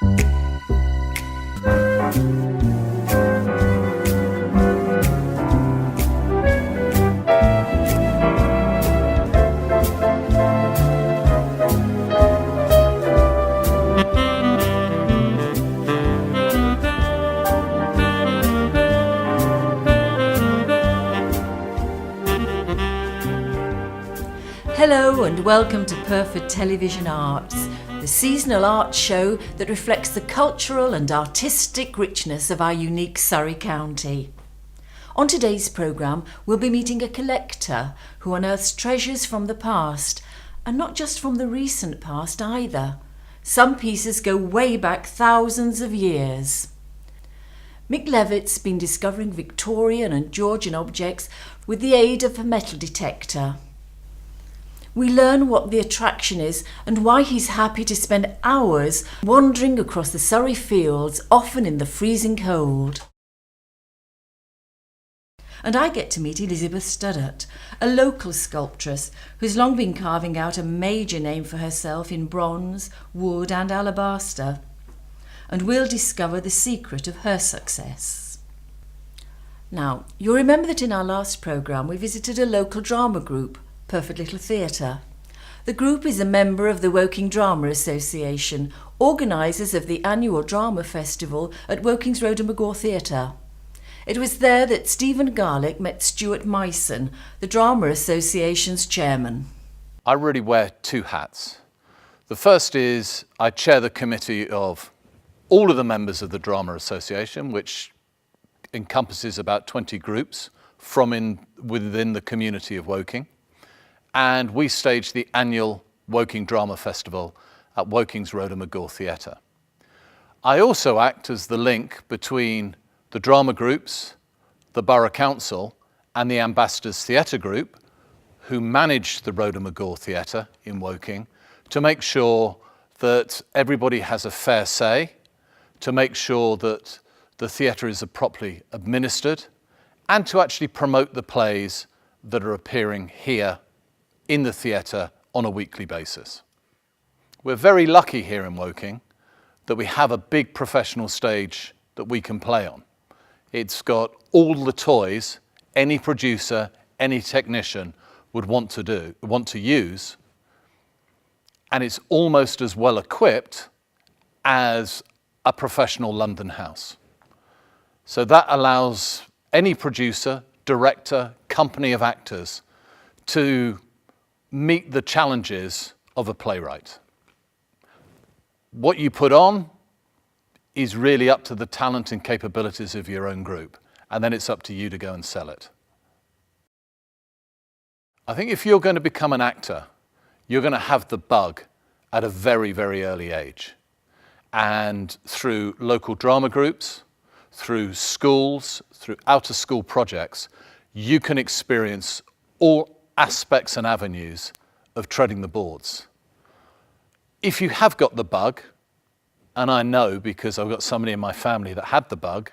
Hello and welcome to Pyrford Television Arts, the seasonal art show that reflects the cultural and artistic richness of our unique Surrey County. On today's programme, we'll be meeting a collector who unearths treasures from the past, and not just from the recent past either. Some pieces go way back thousands of years. Mick Levitt's been discovering Victorian and Georgian objects with the aid of a metal detector. We learn what the attraction is and why he's happy to spend hours wandering across the Surrey fields, often in the freezing cold. And I get to meet Elizabeth Studdart, a local sculptress who's long been carving out a major name for herself in bronze, wood and alabaster. And we'll discover the secret of her success. Now, you'll remember that in our last programme we visited a local drama group, Pyrford Little Theatre. The group is a member of the Woking Drama Association, organisers of the annual drama festival at Woking's Road and Magor Theatre. It was there that Stephen Garlick met Stuart Myson, the Drama Association's chairman. I really wear two hats. The first is I chair the committee of all of the members of the Drama Association, which encompasses about 20 groups from within the community of Woking. And we stage the annual Woking Drama Festival at Woking's Road and Magor Theatre. I also act as the link between the drama groups, the Borough Council and the Ambassadors Theatre Group, who manage the Road and Magor Theatre in Woking, to make sure that everybody has a fair say, to make sure that the theatre is properly administered, and to actually promote the plays that are appearing here in the theatre on a weekly basis. We're very lucky here in Woking that we have a big professional stage that we can play on. It's got all the toys any producer, any technician would want to use, and it's almost as well equipped as a professional London house. So that allows any producer, director, company of actors to meet the challenges of a playwright. What you put on is really up to the talent and capabilities of your own group, and then it's up to you to go and sell it. I think if you're going to become an actor, you're going to have the bug at a very, very early age. And through local drama groups, through schools, through out-of-school projects, you can experience all aspects and avenues of treading the boards. If you have got the bug, and I know because I've got somebody in my family that had the bug,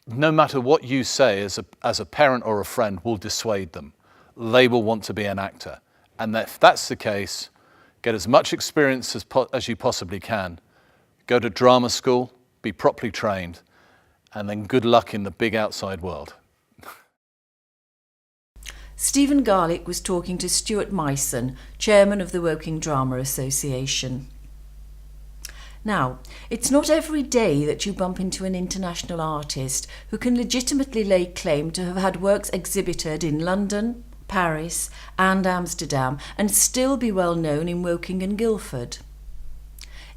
no matter what you say as a parent or a friend will dissuade them. They will want to be an actor. And if that's the case, get as much experience as you possibly can. Go to drama school, be properly trained, and then good luck in the big outside world. Stephen Garlick was talking to Stuart Myson, chairman of the Woking Drama Association. Now, it's not every day that you bump into an international artist who can legitimately lay claim to have had works exhibited in London, Paris and Amsterdam and still be well known in Woking and Guildford.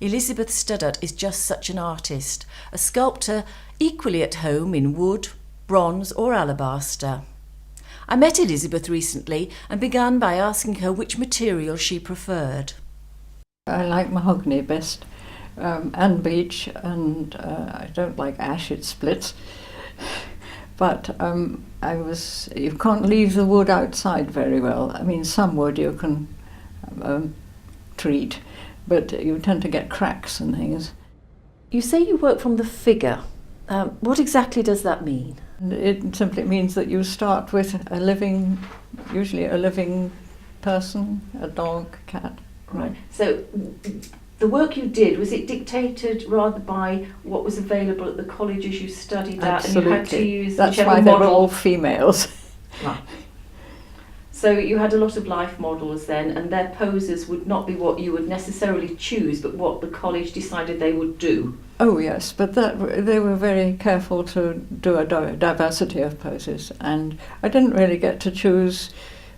Elizabeth Studdart is just such an artist, a sculptor equally at home in wood, bronze or alabaster. I met Elizabeth recently and began by asking her which material she preferred. I like mahogany best, and beech, and I don't like ash, it splits. But you can't leave the wood outside very well. I mean, some wood you can treat, but you tend to get cracks and things. You say you work from the figure. What exactly does that mean? It simply means that you start with usually a living person, a dog, cat. Right. So The work you did, was it dictated rather by what was available at the colleges you studied at? Absolutely. And you had to use That's whichever why they were model? all females. Right. So you had a lot of life models then, and their poses would not be what you would necessarily choose, but what the college decided they would do. Oh yes, but they were very careful to do a diversity of poses, and I didn't really get to choose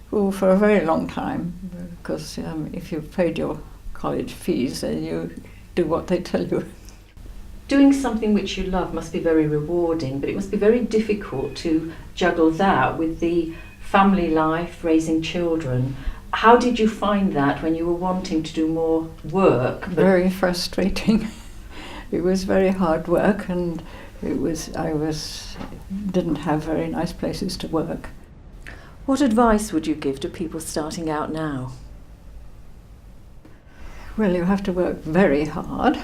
for a very long time, because if you've paid your college fees, then you do what they tell you. Doing something which you love must be very rewarding, but it must be very difficult to juggle that with the family life, raising children. How did you find that when you were wanting to do more work? Very frustrating. It was very hard work, and didn't have very nice places to work. What advice would you give to people starting out now? Well, you have to work very hard,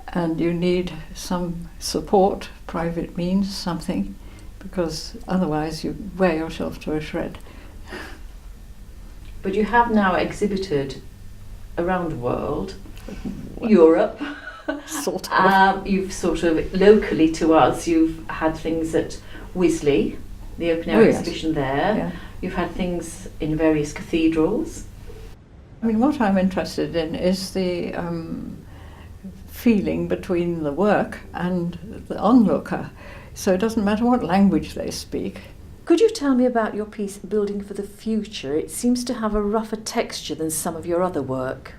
and you need some support, private means, something, because otherwise you wear yourself to a shred. But you have now exhibited around the world, Europe. Sort of. You've sort of, locally to us, you've had things at Wisley, the open air exhibition there. Yeah. You've had things in various cathedrals. I mean, what I'm interested in is the feeling between the work and the onlooker. So it doesn't matter what language they speak. Could you tell me about your piece, Building for the Future? It seems to have a rougher texture than some of your other work.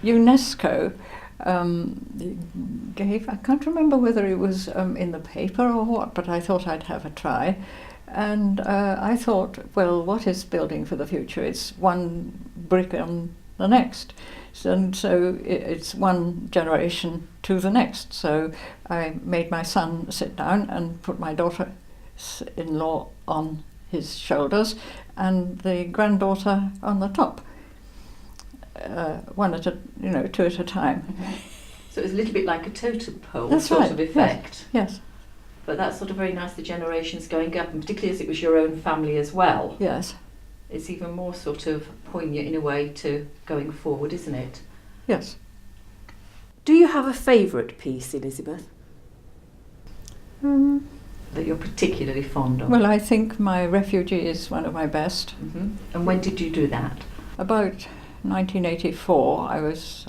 UNESCO gave, I can't remember whether it was in the paper or what, but I thought I'd have a try. And I thought, well, what is Building for the Future? It's one brick on the next. And so it's one generation to the next. So I made my son sit down and put my daughter-in-law on his shoulders and the granddaughter on the top. One at a, two at a time. So it was a little bit like a totem pole That's sort right. of effect. Yes. But that's sort of very nice, the generations going up, and particularly as it was your own family as well. Yes. It's even more sort of poignant in a way to going forward, isn't it? Yes. Do you have a favourite piece, Elizabeth, that you're particularly fond of? Well, I think my Refugee is one of my best. Mm-hmm. And when did you do that? About 1984, I was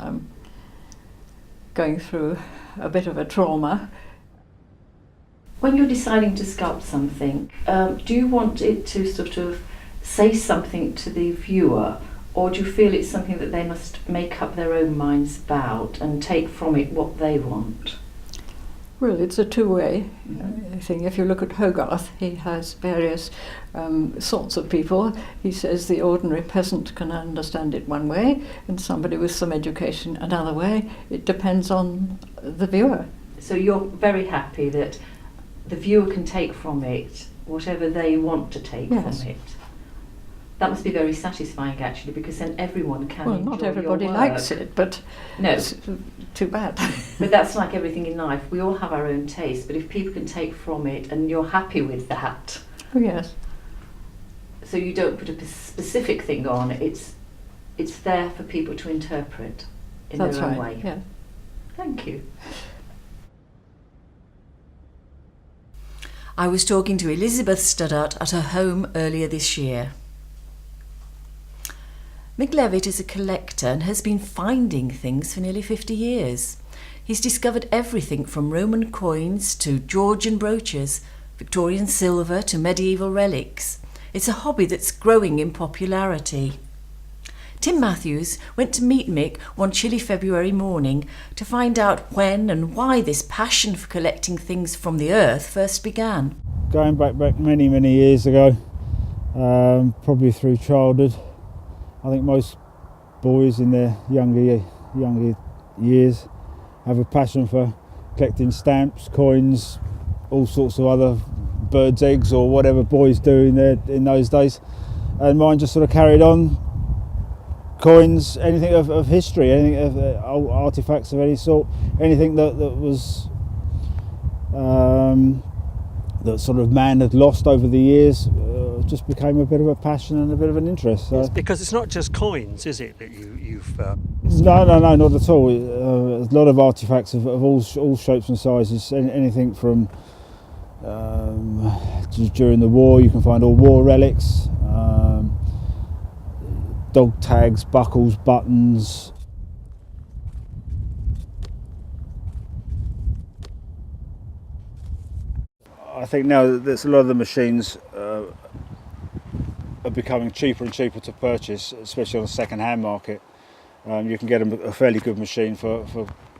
going through a bit of a trauma. When you're deciding to sculpt something, do you want it to sort of say something to the viewer, or do you feel it's something that they must make up their own minds about and take from it what they want? Well, it's a two-way thing. If you look at Hogarth, he has various sorts of people. He says the ordinary peasant can understand it one way, and somebody with some education another way. It depends on the viewer. So you're very happy that the viewer can take from it whatever they want to take Yes. from it. That must be very satisfying, actually, because then everyone can Well, enjoy not everybody your work. likes it, but No, it's too bad. but that's like everything in life. We all have our own taste, but if people can take from it and you're happy with that, Oh, yes. so you don't put a specific thing on, it's there for people to interpret in That's their own right. way. Yeah. Thank you. I was talking to Elizabeth Stoddart at her home earlier this year. Mick Levitt is a collector and has been finding things for nearly 50 years. He's discovered everything from Roman coins to Georgian brooches, Victorian silver to medieval relics. It's a hobby that's growing in popularity. Tim Matthews went to meet Mick one chilly February morning to find out when and why this passion for collecting things from the earth first began. Going back many years ago, probably through childhood. I think most boys in their younger years have a passion for collecting stamps, coins, all sorts of other birds' eggs or whatever boys do in those days. And mine just sort of carried on. Coins, anything of history, anything of artifacts of any sort, anything that was that sort of man had lost over the years, of just became a bit of a passion and a bit of an interest. So. Yes, because it's not just coins, is it, that you've... No, not at all. A lot of artefacts of all shapes and sizes, anything from during the war. You can find all war relics, dog tags, buckles, buttons. I think now that there's a lot of the machines are becoming cheaper and cheaper to purchase, especially on the second-hand market. You can get a fairly good machine for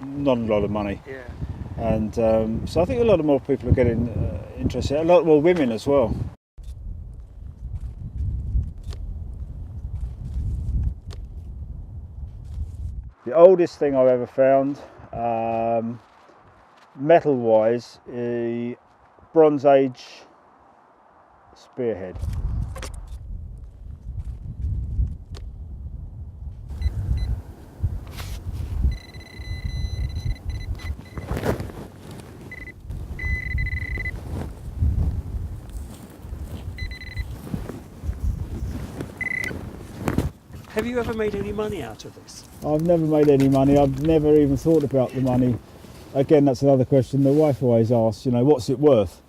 not a lot of money. Yeah. And so I think a lot more people are getting interested, a lot more women as well. The oldest thing I've ever found, metal-wise, a Bronze Age spearhead. Have you ever made any money out of this? I've never made any money. I've never even thought about the money. Again, that's another question the wife always asks, what's it worth?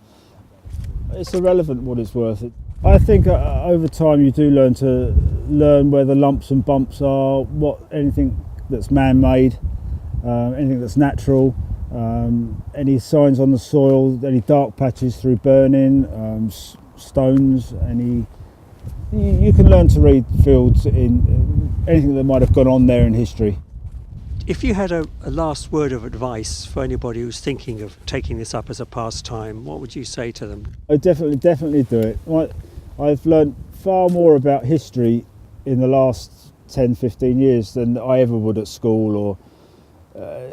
It's irrelevant what it's worth. I think over time you do learn where the lumps and bumps are, anything that's man-made, anything that's natural, any signs on the soil, any dark patches through burning, stones, you can learn to read fields in anything that might have gone on there in history. If you had a last word of advice for anybody who's thinking of taking this up as a pastime, what would you say to them? I definitely do it. I've learned far more about history in the last 10-15 years than I ever would at school. Or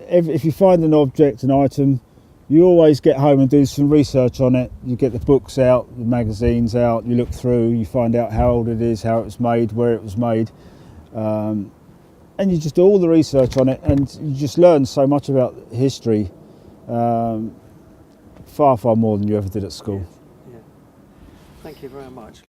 if you find an object, an item, you always get home and do some research on it. You get the books out, the magazines out, you look through, you find out how old it is, how it was made, where it was made. And you just do all the research on it, and you just learn so much about history, far more than you ever did at school. Yeah. Thank you very much.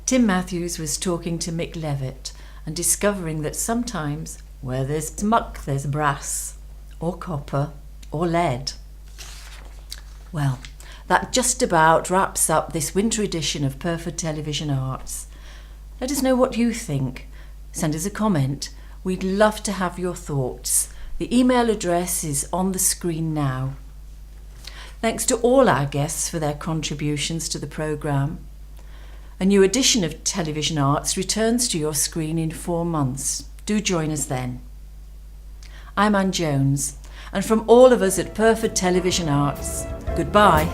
Tim Matthews was talking to Mick Levitt and discovering that sometimes where there's muck there's brass, or copper, or lead. Well, that just about wraps up this winter edition of Pyrford Television Arts. Let us know what you think. Send us a comment. We'd love to have your thoughts. The email address is on the screen now. Thanks to all our guests for their contributions to the programme. A new edition of Television Arts returns to your screen in 4 months. Do join us then. I'm Anne Jones, and from all of us at Pyrford Television Arts, goodbye.